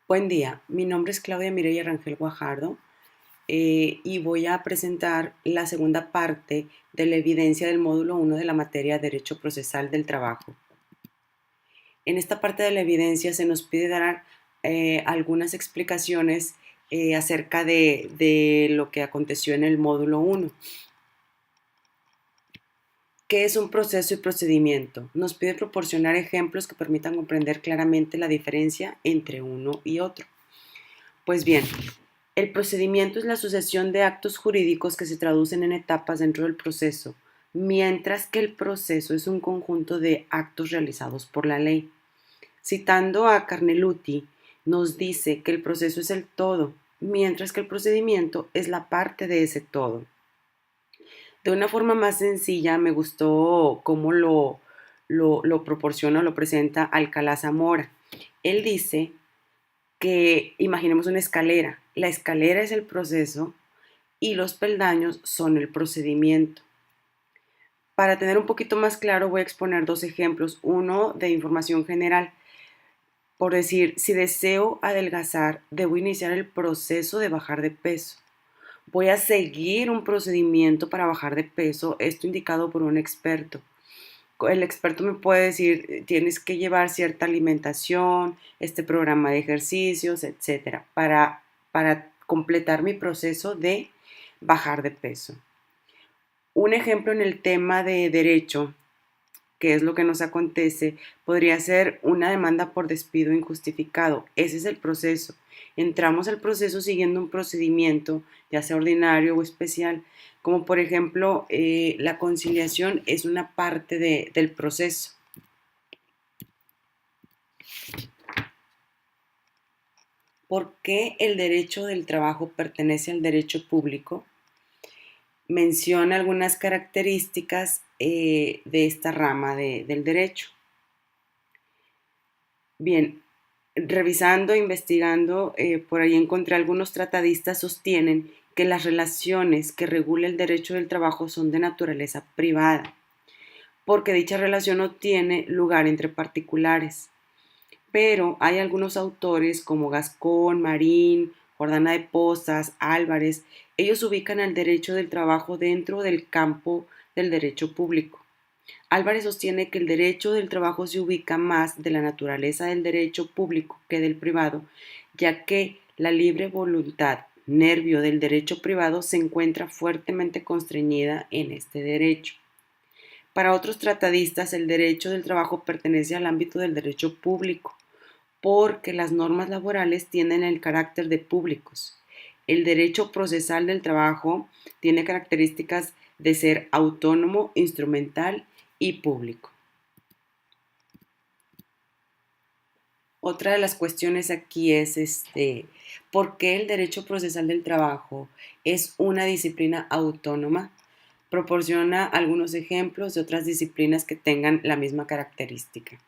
Buen día, mi nombre es Claudia Mireya Rangel Guajardo y voy a presentar la segunda parte de la evidencia del módulo 1 de la materia Derecho Procesal del Trabajo. En esta parte de la evidencia se nos pide dar algunas explicaciones acerca de lo que aconteció en el módulo 1. ¿Qué es un proceso y procedimiento? Nos pide proporcionar ejemplos que permitan comprender claramente la diferencia entre uno y otro. Pues bien, el procedimiento es la sucesión de actos jurídicos que se traducen en etapas dentro del proceso, mientras que el proceso es un conjunto de actos realizados por la ley. Citando a Carneluti, nos dice que el proceso es el todo, mientras que el procedimiento es la parte de ese todo. De una forma más sencilla, me gustó cómo lo proporciona, lo presenta Alcalá Zamora. Él dice que imaginemos una escalera. La escalera es el proceso y los peldaños son el procedimiento. Para tener un poquito más claro voy a exponer dos ejemplos. Uno de información general. Por decir, si deseo adelgazar, debo iniciar el proceso de bajar de peso. Voy a seguir un procedimiento para bajar de peso, esto indicado por un experto. El experto me puede decir, tienes que llevar cierta alimentación, este programa de ejercicios, etcétera, para completar mi proceso de bajar de peso. Un ejemplo en el tema de derecho, que es lo que nos acontece, podría ser una demanda por despido injustificado. Ese es el proceso. Entramos al proceso siguiendo un procedimiento, ya sea ordinario o especial, como por ejemplo la conciliación es una parte del proceso. ¿Por qué el derecho del trabajo pertenece al derecho público? Menciona algunas características de esta rama del derecho. Bien, revisando, investigando, por ahí encontré algunos tratadistas sostienen que las relaciones que regula el derecho del trabajo son de naturaleza privada, porque dicha relación no tiene lugar entre particulares. Pero hay algunos autores como Gascón, Marín, Jordana de Pozas, Álvarez, ellos ubican al derecho del trabajo dentro del campo del derecho público. Álvarez sostiene que el derecho del trabajo se ubica más de la naturaleza del derecho público que del privado, ya que la libre voluntad, nervio del derecho privado, se encuentra fuertemente constreñida en este derecho. Para otros tratadistas, el derecho del trabajo pertenece al ámbito del derecho público, porque las normas laborales tienen el carácter de públicos. El derecho procesal del trabajo tiene características de ser autónomo, instrumental y público. Otra de las cuestiones aquí es ¿por qué el derecho procesal del trabajo es una disciplina autónoma? Proporciona algunos ejemplos de otras disciplinas que tengan la misma característica.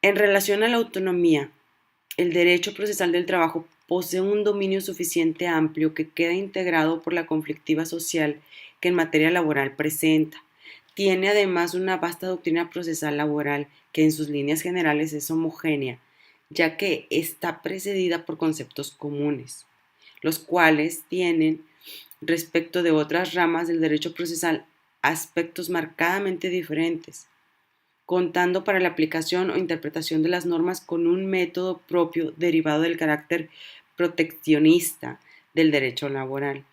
En relación a la autonomía, el derecho procesal del trabajo posee un dominio suficiente amplio que queda integrado por la conflictiva social que en materia laboral presenta. Tiene además una vasta doctrina procesal laboral que en sus líneas generales es homogénea, ya que está precedida por conceptos comunes, los cuales tienen, respecto de otras ramas del derecho procesal, aspectos marcadamente diferentes, contando para la aplicación o interpretación de las normas con un método propio derivado del carácter proteccionista del derecho laboral.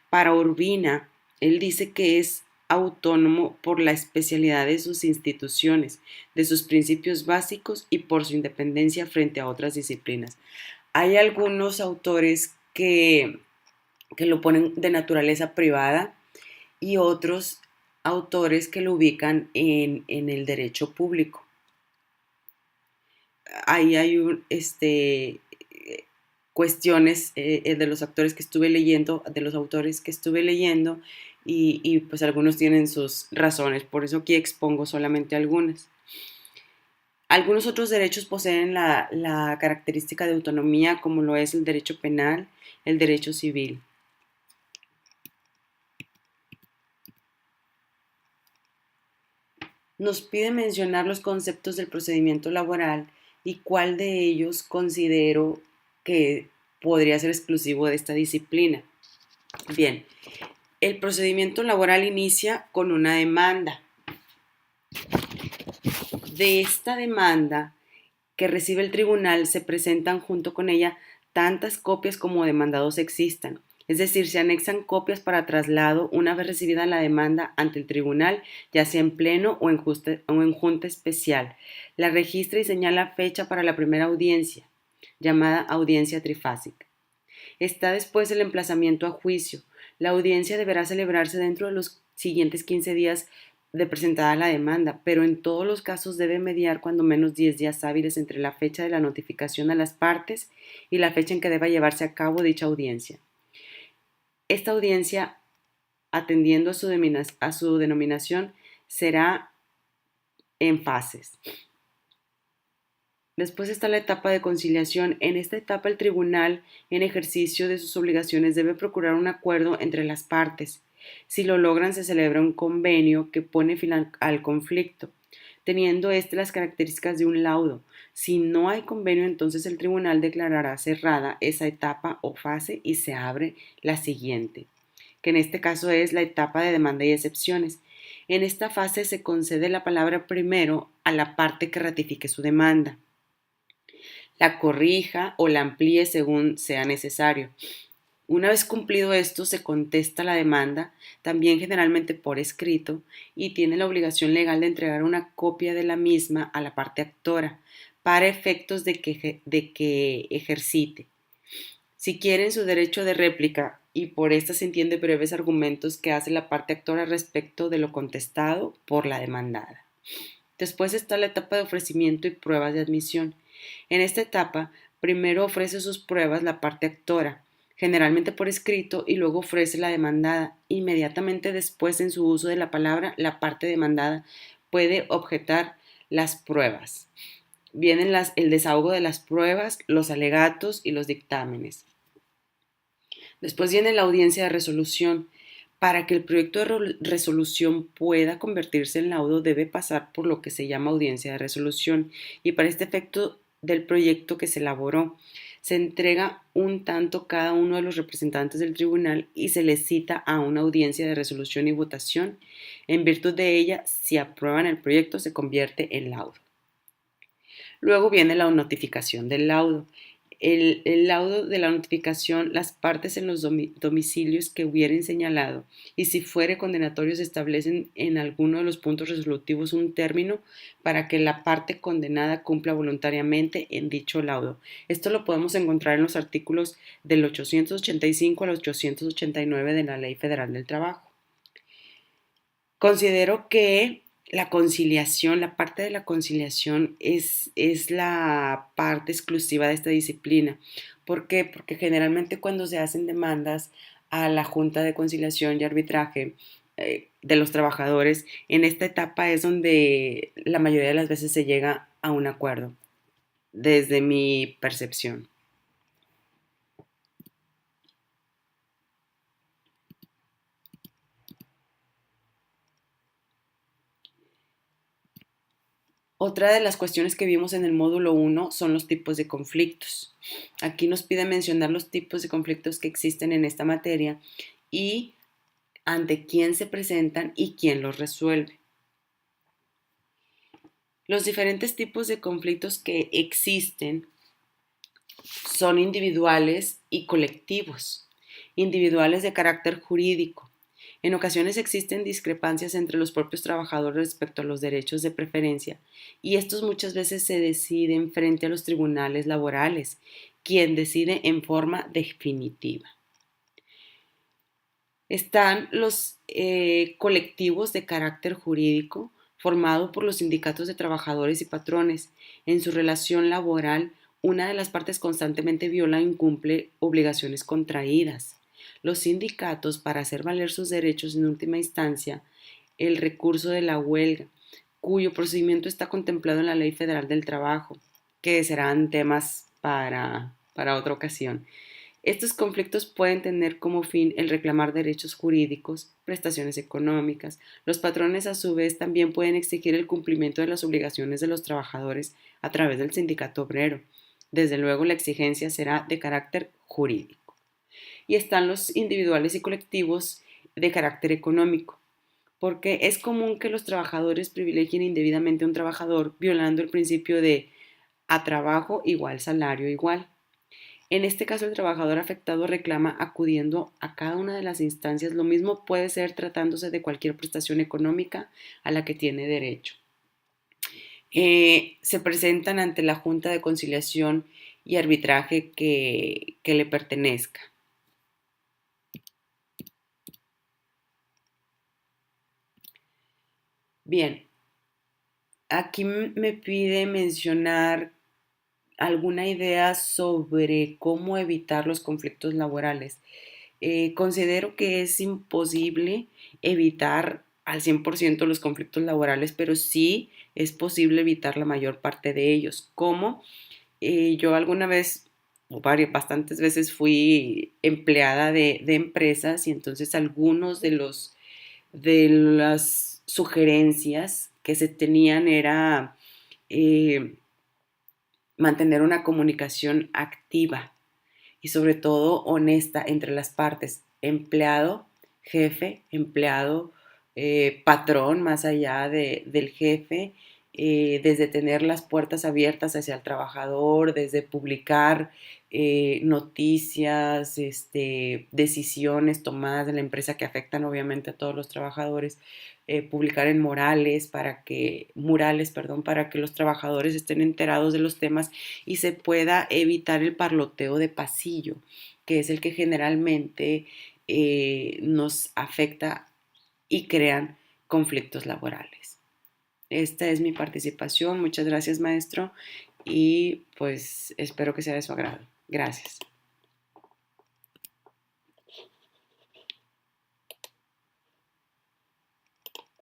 Para Urbina, él dice que es autónomo por la especialidad de sus instituciones, de sus principios básicos y por su independencia frente a otras disciplinas. Hay algunos autores que lo ponen de naturaleza privada y otros autores que lo ubican en el derecho público. Ahí hay cuestiones de los actores que estuve leyendo, de los autores que estuve leyendo, y pues algunos tienen sus razones, por eso aquí expongo solamente algunas. Algunos otros derechos poseen la característica de autonomía, como lo es el derecho penal, el derecho civil. Nos pide mencionar los conceptos del procedimiento laboral y cuál de ellos considero que podría ser exclusivo de esta disciplina. Bien, el procedimiento laboral inicia con una demanda. De esta demanda que recibe el tribunal se presentan junto con ella tantas copias como demandados existan. Es decir, se anexan copias para traslado una vez recibida la demanda ante el tribunal, ya sea en pleno o en junta especial. La registra y señala fecha para la primera audiencia, llamada audiencia trifásica. Está después el emplazamiento a juicio. La audiencia deberá celebrarse dentro de los siguientes 15 días de presentada la demanda, pero en todos los casos debe mediar cuando menos 10 días hábiles entre la fecha de la notificación a las partes y la fecha en que deba llevarse a cabo dicha audiencia. Esta audiencia, atendiendo a su denominación, será en fases. Después está la etapa de conciliación. En esta etapa el tribunal, en ejercicio de sus obligaciones, debe procurar un acuerdo entre las partes. Si lo logran, se celebra un convenio que pone fin al conflicto, teniendo éste las características de un laudo. Si no hay convenio, entonces el tribunal declarará cerrada esa etapa o fase y se abre la siguiente, que en este caso es la etapa de demanda y excepciones. En esta fase se concede la palabra primero a la parte que ratifique su demanda, la corrija o la amplíe según sea necesario. Una vez cumplido esto, se contesta la demanda, también generalmente por escrito, y tiene la obligación legal de entregar una copia de la misma a la parte actora, para efectos de que ejercite, si quieren, su derecho de réplica, y por esta se entiende breves argumentos que hace la parte actora respecto de lo contestado por la demandada. Después está la etapa de ofrecimiento y pruebas de admisión. En esta etapa, primero ofrece sus pruebas la parte actora, generalmente por escrito, y luego ofrece la demandada. Inmediatamente después, en su uso de la palabra, la parte demandada puede objetar las pruebas. Vienen el desahogo de las pruebas, los alegatos y los dictámenes. Después viene la audiencia de resolución. Para que el proyecto de resolución pueda convertirse en laudo debe pasar por lo que se llama audiencia de resolución, y para este efecto del proyecto que se elaboró se entrega un tanto cada uno de los representantes del tribunal y se les cita a una audiencia de resolución y votación. En virtud de ella, si aprueban el proyecto, se convierte en laudo. Luego viene la notificación del laudo. El laudo de la notificación, las partes en los domicilios que hubieren señalado, y si fuere condenatorio, se establecen en alguno de los puntos resolutivos un término para que la parte condenada cumpla voluntariamente en dicho laudo. Esto lo podemos encontrar en los artículos del 885 al 889 de la Ley Federal del Trabajo. Considero que la conciliación, la parte de la conciliación es la parte exclusiva de esta disciplina. ¿Por qué? Porque generalmente cuando se hacen demandas a la Junta de Conciliación y Arbitraje de los trabajadores, en esta etapa es donde la mayoría de las veces se llega a un acuerdo, desde mi percepción. Otra de las cuestiones que vimos en el módulo 1 son los tipos de conflictos. Aquí nos pide mencionar los tipos de conflictos que existen en esta materia y ante quién se presentan y quién los resuelve. Los diferentes tipos de conflictos que existen son individuales y colectivos. Individuales de carácter jurídico. En ocasiones existen discrepancias entre los propios trabajadores respecto a los derechos de preferencia, y estos muchas veces se deciden frente a los tribunales laborales, quien decide en forma definitiva. Están los colectivos de carácter jurídico, formado por los sindicatos de trabajadores y patrones. En su relación laboral, una de las partes constantemente viola o incumple obligaciones contraídas. Los sindicatos, para hacer valer sus derechos en última instancia, el recurso de la huelga, cuyo procedimiento está contemplado en la Ley Federal del Trabajo, que serán temas para otra ocasión. Estos conflictos pueden tener como fin el reclamar derechos jurídicos, prestaciones económicas. Los patrones a su vez también pueden exigir el cumplimiento de las obligaciones de los trabajadores a través del sindicato obrero. Desde luego la exigencia será de carácter jurídico. Y están los individuales y colectivos de carácter económico, porque es común que los trabajadores privilegien indebidamente a un trabajador violando el principio de a trabajo igual salario igual. En este caso, el trabajador afectado reclama acudiendo a cada una de las instancias. Lo mismo puede ser tratándose de cualquier prestación económica a la que tiene derecho. Se presentan ante la Junta de Conciliación y Arbitraje que le pertenezca. Bien, aquí me pide mencionar alguna idea sobre cómo evitar los conflictos laborales. Considero que es imposible evitar al 100% los conflictos laborales, pero sí es posible evitar la mayor parte de ellos. ¿Cómo? Yo alguna vez, o varias, bastantes veces fui empleada de empresas y entonces algunos de las sugerencias que se tenían era eh, mantener una comunicación activa y sobre todo honesta entre las partes, empleado, jefe, empleado, patrón, más allá del jefe, desde tener las puertas abiertas hacia el trabajador, desde publicar noticias, decisiones tomadas de la empresa que afectan obviamente a todos los trabajadores, publicar en murales, perdón, para que los trabajadores estén enterados de los temas y se pueda evitar el parloteo de pasillo, que es el que generalmente nos afecta y crean conflictos laborales. Esta es mi participación. Muchas gracias, maestro, y pues espero que sea de su agrado. Gracias.